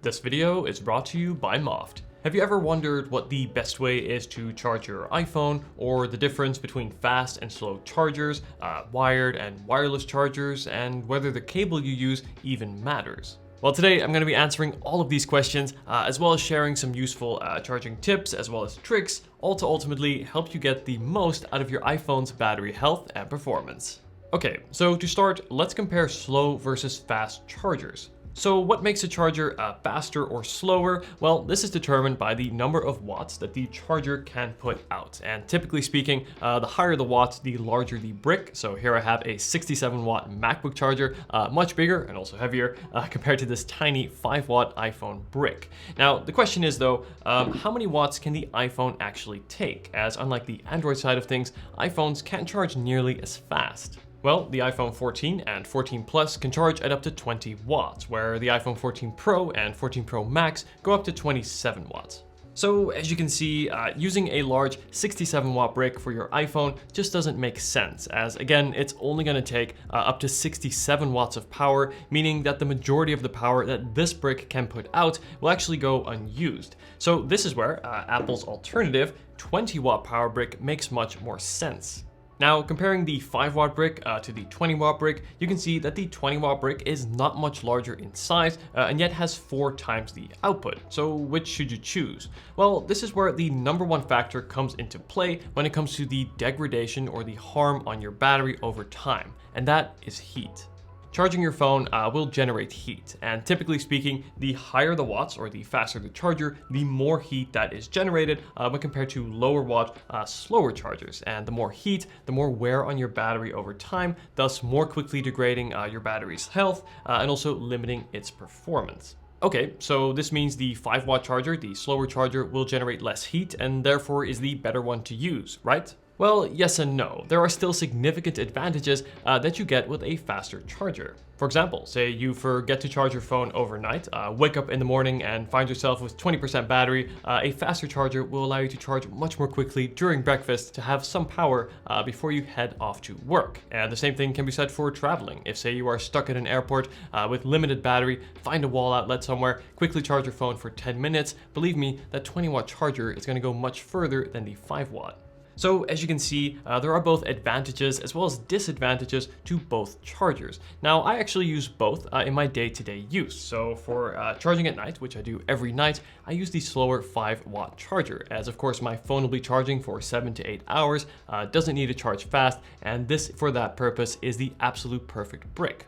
This video is brought to you by Moft. Have you ever wondered what the best way is to charge your iPhone, or the difference between fast and slow chargers, wired and wireless chargers, and whether the cable you use even matters? Well, today I'm going to be answering all of these questions, as well as sharing some useful charging tips as well as tricks, all to ultimately help you get the most out of your iPhone's battery health and performance. Okay, so to start, let's compare slow versus fast chargers. So what makes a charger faster or slower? Well, this is determined by the number of watts that the charger can put out. And typically speaking, the higher the watts, the larger the brick. So here I have a 67-watt MacBook charger, much bigger and also heavier compared to this tiny 5-watt iPhone brick. Now, the question is though, how many watts can the iPhone actually take? As unlike the Android side of things, iPhones can't charge nearly as fast. Well, the iPhone 14 and 14 Plus can charge at up to 20 watts, where the iPhone 14 Pro and 14 Pro Max go up to 27 watts. So as you can see, using a large 67-watt brick for your iPhone just doesn't make sense, as again, it's only going to take up to 67 watts of power, meaning that the majority of the power that this brick can put out will actually go unused. So this is where Apple's alternative 20-watt power brick makes much more sense. Now, comparing the 5-watt brick to the 20-watt brick, you can see that the 20-watt brick is not much larger in size and yet has 4 times the output. So which should you choose? Well, this is where the number one factor comes into play when it comes to the degradation or the harm on your battery over time, and that is heat. Charging your phone will generate heat, and typically speaking, the higher the watts or the faster the charger, the more heat that is generated when compared to lower watt, slower chargers. And the more heat, the more wear on your battery over time, thus more quickly degrading your battery's health and also limiting its performance. Okay, so this means the 5-watt charger, the slower charger, will generate less heat and therefore is the better one to use, right? Well, yes and no. There are still significant advantages that you get with a faster charger. For example, say you forget to charge your phone overnight, wake up in the morning and find yourself with 20% battery, a faster charger will allow you to charge much more quickly during breakfast to have some power before you head off to work. And the same thing can be said for traveling. If say you are stuck at an airport with limited battery, find a wall outlet somewhere, quickly charge your phone for 10 minutes, believe me, that 20-watt charger is going to go much further than the 5-watt. So as you can see, there are both advantages as well as disadvantages to both chargers. Now, I actually use both in my day-to-day use. So for charging at night, which I do every night, I use the slower 5-watt charger, as of course my phone will be charging for 7 to 8 hours, doesn't need to charge fast, and this, for that purpose, is the absolute perfect brick.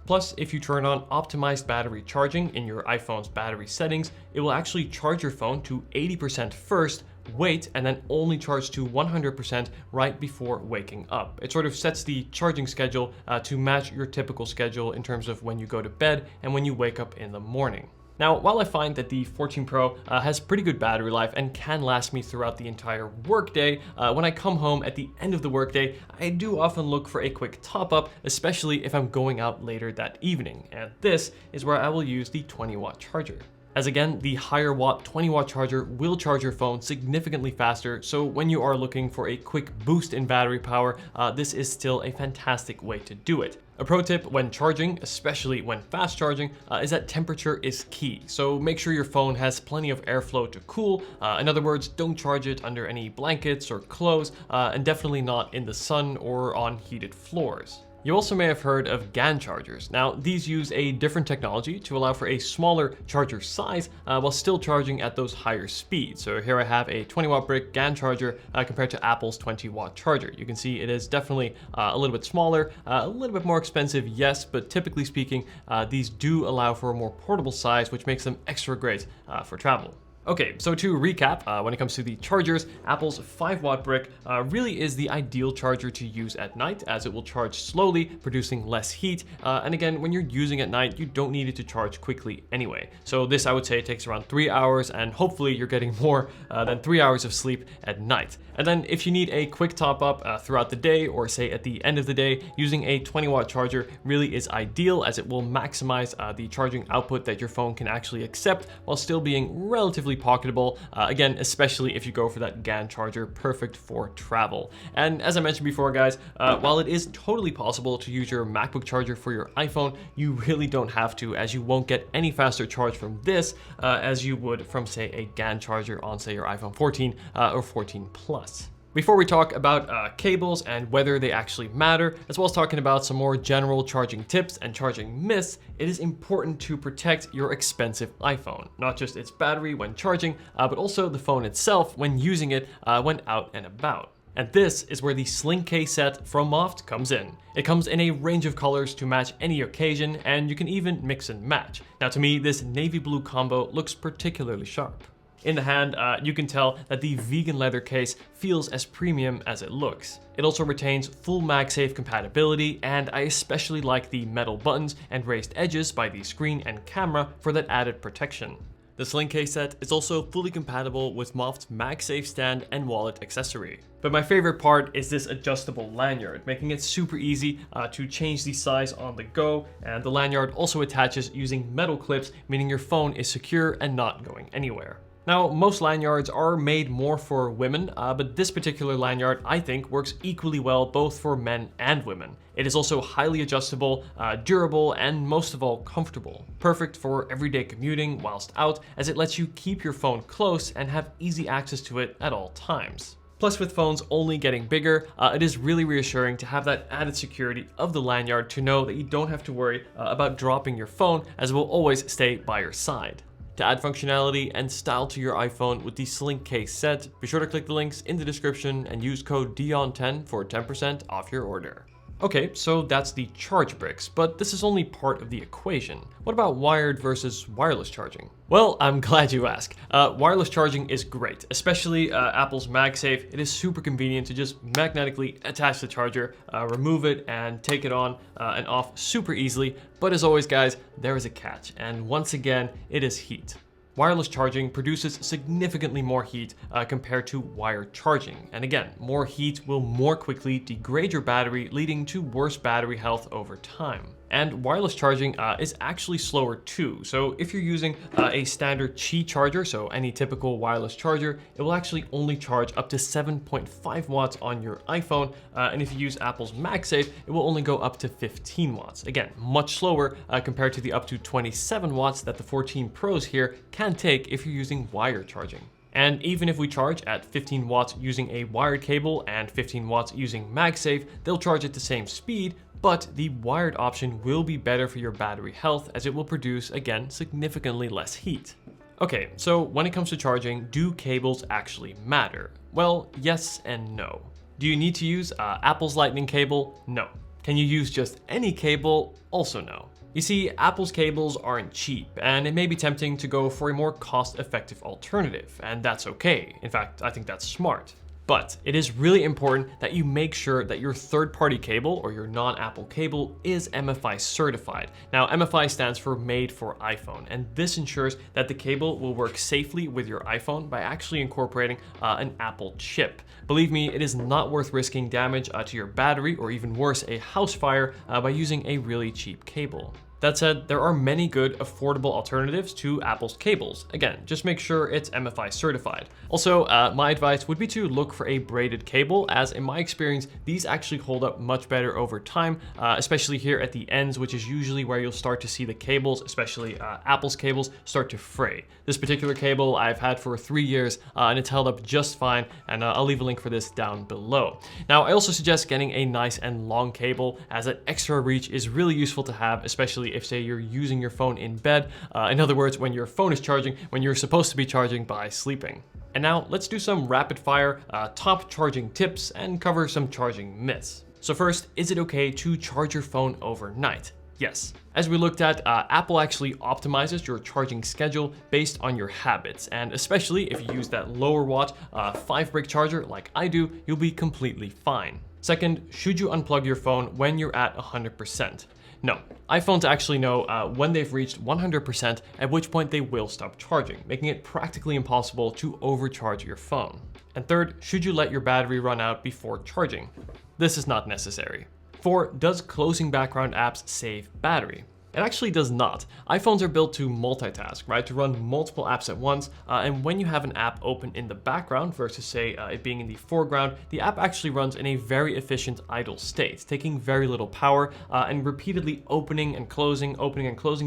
Plus, if you turn on optimized battery charging in your iPhone's battery settings, it will actually charge your phone to 80% first, wait, and then only charge to 100% right before waking up. It sort of sets the charging schedule to match your typical schedule in terms of when you go to bed and when you wake up in the morning. Now, while I find that the 14 Pro has pretty good battery life and can last me throughout the entire workday, when I come home at the end of the workday, I do often look for a quick top-up, especially if I'm going out later that evening. And this is where I will use the 20-watt charger. As again, the higher watt 20-watt charger will charge your phone significantly faster, so when you are looking for a quick boost in battery power, this is still a fantastic way to do it. A pro tip when charging, especially when fast charging, is that temperature is key. So make sure your phone has plenty of airflow to cool. In other words, don't charge it under any blankets or clothes, and definitely not in the sun or on heated floors. You also may have heard of GaN chargers. Now, these use a different technology to allow for a smaller charger size while still charging at those higher speeds. So here I have a 20-watt brick GaN charger compared to Apple's 20-watt charger. You can see it is definitely a little bit smaller, a little bit more expensive, yes, but typically speaking, these do allow for a more portable size, which makes them extra great for travel. Okay, so to recap, when it comes to the chargers, Apple's 5-watt brick really is the ideal charger to use at night, as it will charge slowly, producing less heat. And again, when you're using at night, you don't need it to charge quickly anyway. So this, I would say, takes around 3 hours, and hopefully you're getting more than 3 hours of sleep at night. And then if you need a quick top up throughout the day, or say at the end of the day, using a 20-watt charger really is ideal, as it will maximize the charging output that your phone can actually accept while still being relatively relatively pocketable, again, especially if you go for that GAN charger, perfect for travel. And as I mentioned before, guys, while it is totally possible to use your MacBook charger for your iPhone, you really don't have to, as you won't get any faster charge from this as you would from, say, a GAN charger on, say, your iPhone 14 or 14 Plus. Before we talk about cables and whether they actually matter, as well as talking about some more general charging tips and charging myths, it is important to protect your expensive iPhone. Not just its battery when charging, but also the phone itself when using it when out and about. And this is where the sling case set from Moft comes in. It comes in a range of colors to match any occasion, and you can even mix and match. Now to me, this navy blue combo looks particularly sharp. In the hand, you can tell that the vegan leather case feels as premium as it looks. It also retains full MagSafe compatibility, and I especially like the metal buttons and raised edges by the screen and camera for that added protection. The sling case set is also fully compatible with Moft's MagSafe stand and wallet accessory. But my favorite part is this adjustable lanyard, making it super easy to change the size on the go, and the lanyard also attaches using metal clips, meaning your phone is secure and not going anywhere. Now, most lanyards are made more for women, but this particular lanyard, I think, works equally well both for men and women. It is also highly adjustable, durable, and most of all, comfortable. Perfect for everyday commuting whilst out, as it lets you keep your phone close and have easy access to it at all times. Plus, with phones only getting bigger, it is really reassuring to have that added security of the lanyard to know that you don't have to worry about dropping your phone, as it will always stay by your side. To add functionality and style to your iPhone with the sling case set, be sure to click the links in the description and use code DION10 for 10% off your order. Okay, so that's the charge bricks, but this is only part of the equation. What about wired versus wireless charging? Well, I'm glad you asked. Wireless charging is great, especially Apple's MagSafe. It is super convenient to just magnetically attach the charger, remove it, and take it on and off super easily. But as always, guys, there is a catch, and once again, it is heat. Wireless charging produces significantly more heat compared to wired charging. And again, more heat will more quickly degrade your battery, leading to worse battery health over time. And wireless charging is actually slower too. So if you're using a standard Qi charger, so any typical wireless charger, it will actually only charge up to 7.5 watts on your iPhone. And if you use Apple's MagSafe, it will only go up to 15 watts. Again, much slower compared to the up to 27 watts that the 14 Pros here can take if you're using wired charging. And even if we charge at 15 watts using a wired cable and 15 watts using MagSafe, they'll charge at the same speed, but the wired option will be better for your battery health as it will produce, again, significantly less heat. Okay, so when it comes to charging, do cables actually matter? Well, yes and no. Do you need to use Apple's Lightning cable? No. Can you use just any cable? Also no. You see, Apple's cables aren't cheap, and it may be tempting to go for a more cost-effective alternative, and that's okay. In fact, I think that's smart. But it is really important that you make sure that your third-party cable or your non-Apple cable is MFI certified. Now, MFI stands for Made for iPhone, and this ensures that the cable will work safely with your iPhone by actually incorporating an Apple chip. Believe me, it is not worth risking damage to your battery or even worse, a house fire by using a really cheap cable. That said, there are many good, affordable alternatives to Apple's cables. Again, just make sure it's MFI certified. Also, my advice would be to look for a braided cable, as in my experience, these actually hold up much better over time, especially here at the ends, which is usually where you'll start to see the cables, especially Apple's cables, start to fray. This particular cable I've had for 3 years, and it's held up just fine, and I'll leave a link for this down below. Now, I also suggest getting a nice and long cable, as that extra reach is really useful to have, especially if, say, you're using your phone in bed. In other words, when your phone is charging, when you're supposed to be charging by sleeping. And now let's do some rapid fire top charging tips and cover some charging myths. So first, is it okay to charge your phone overnight? Yes. As we looked at, Apple actually optimizes your charging schedule based on your habits. And especially if you use that lower watt 5-brick charger like I do, you'll be completely fine. Second, should you unplug your phone when you're at 100%? No, iPhones actually know when they've reached 100%, at which point they will stop charging, making it practically impossible to overcharge your phone. And third, should you let your battery run out before charging? This is not necessary. 4, does closing background apps save battery? It actually does not. iPhones are built to multitask, right? To run multiple apps at once. And when you have an app open in the background versus say it being in the foreground, the app actually runs in a very efficient idle state, taking very little power, and repeatedly opening and closing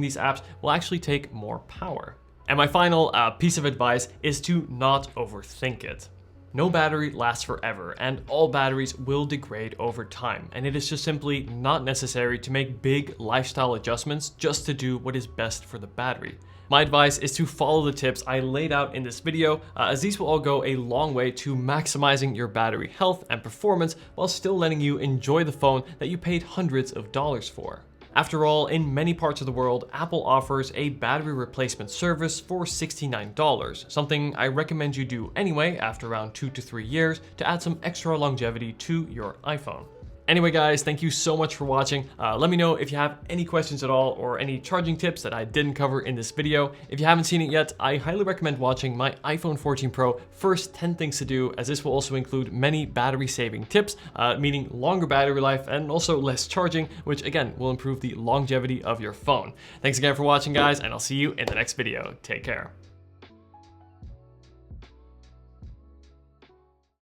these apps will actually take more power. And my final piece of advice is to not overthink it. No battery lasts forever, and all batteries will degrade over time, and it is just simply not necessary to make big lifestyle adjustments just to do what is best for the battery. My advice is to follow the tips I laid out in this video, as these will all go a long way to maximizing your battery health and performance while still letting you enjoy the phone that you paid hundreds of dollars for. After all, in many parts of the world, Apple offers a battery replacement service for $69, something I recommend you do anyway after around 2 to 3 years to add some extra longevity to your iPhone. Anyway guys, thank you so much for watching. Let me know if you have any questions at all or any charging tips that I didn't cover in this video. If you haven't seen it yet, I highly recommend watching my iPhone 14 Pro first 10 things to do, as this will also include many battery saving tips, meaning longer battery life and also less charging, which again will improve the longevity of your phone. Thanks again for watching guys, and I'll see you in the next video. Take care.